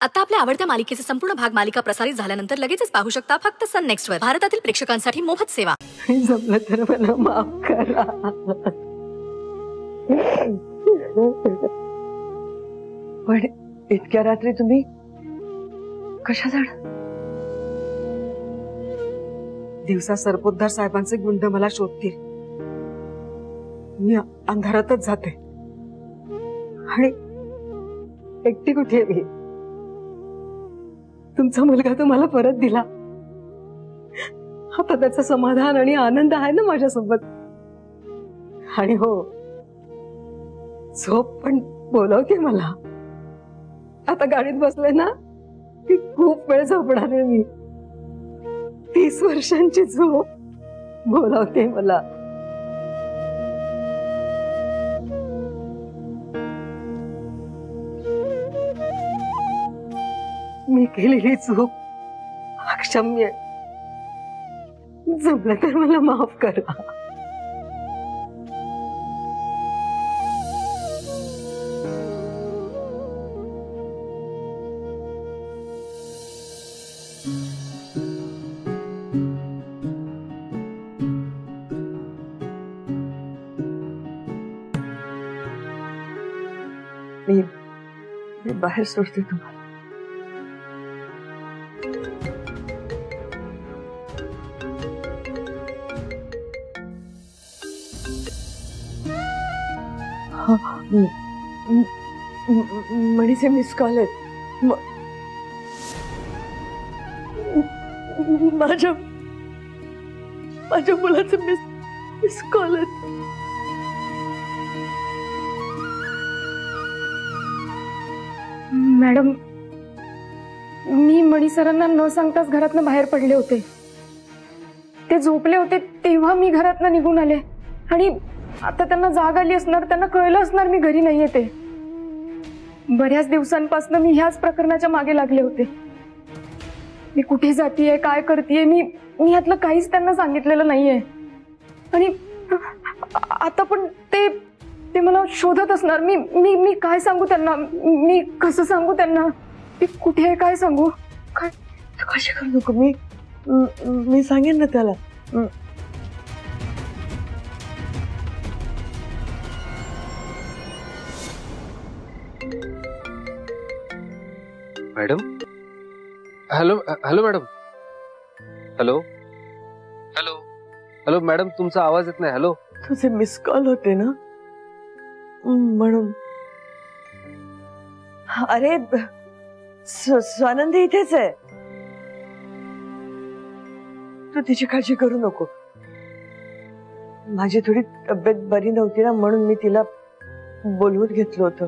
आता आपल्या आवडत्या मालिकेचे संपूर्ण भाग मालिका प्रसारित झाल्यानंतर लगेचच पाहू शकता फक्त सन नेक्स्ट वर। भारतातील प्रेक्षकांसाठी मोफत सेवा। जमलं तर मला माफ करा। पण इतक्या रात्री तुम्ही कशा जाण? दिवसा सरपोतदार साहेबांचे गुंड मला शोधतील, मी अंधारातच जाते आणि एकटी कुठे मी? तुमचा मुलगा तुम्हाला परत दिला, आता त्याचं समाधान आणि आनंद आहे ना माझ्यासोबत। आणि हो, झोप पण बोलवते मला। आता गाडीत बसले ना की खूप वेळ झोपणार आहे मी। 30 वर्षांची झोप बोलवते मला। मी केलेली चूक अक्षम्य, जमलं तर मला माफ करा। मी बाहेर सोडते तुम्हाला। मणीचे मिस कॉल आहेत। माझ्या मुलाचे मिस कॉल आहेत। मॅडम, मी मणी सरांना न सांगताच घरातनं बाहेर पडले होते। ते झोपले होते तेव्हा मी घरातनं निघून आले आणि आता त्यांना जाग आली असणार, त्यांना कळलं असणार मी घरी नाही येते। बऱ्याच दिवसांपासून मी ह्याच प्रकरणाच्या मागे लागले होते। मी कुठे जातीये, काय करतेय, मी यातलं काहीच त्यांना सांगितलेलं नाहीये आणि आता पण ते मला शोधत असणार। मी काय सांगू त्यांना? मी कसं सांगू त्यांना ते कुठे आहे? काय सांगू? काय कशी करू नको, मी सांगेन ना त्याला। Madam, hello hello madam, hello hello hello madam, तुमचा आवाज येत नाही। हॅलो, तुझे मिस कॉल होते ना म्हणून। अरे स्वानंदी इथेच आहे, तू तिची काळजी करू नको। माझी थोडी तब्येत बरी नव्हती ना, म्हणून मी तिला बोलवून घेतलं होतं।